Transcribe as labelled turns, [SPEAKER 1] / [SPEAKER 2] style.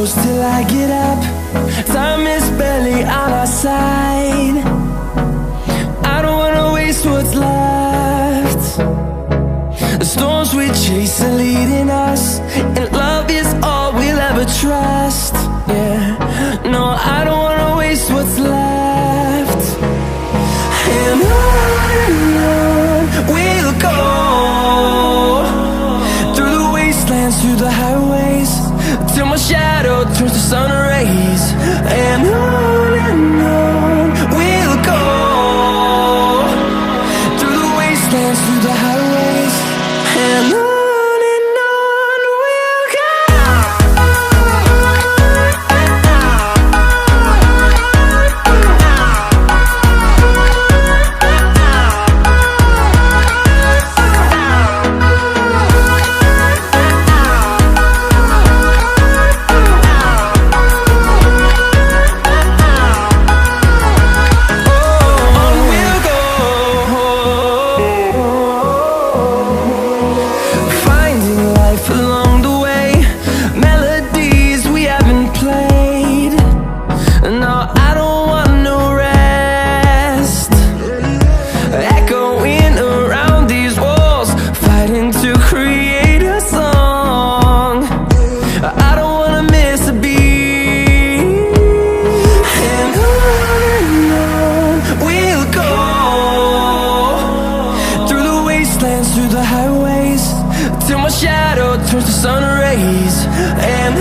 [SPEAKER 1] close till I get up. Time is barely on our side. I don't wanna waste what's left. The storms we chase are leading us, and love is all we'll ever trust. Yeah, no, I don't wanna waste what's left. And on we'll go, through the wastelands, through the highways, till my shadow turns to sun rays. And on we'll go, through the wastelands, through the highways, and on we'll go. Through the highways, till my shadow turns to sun rays. And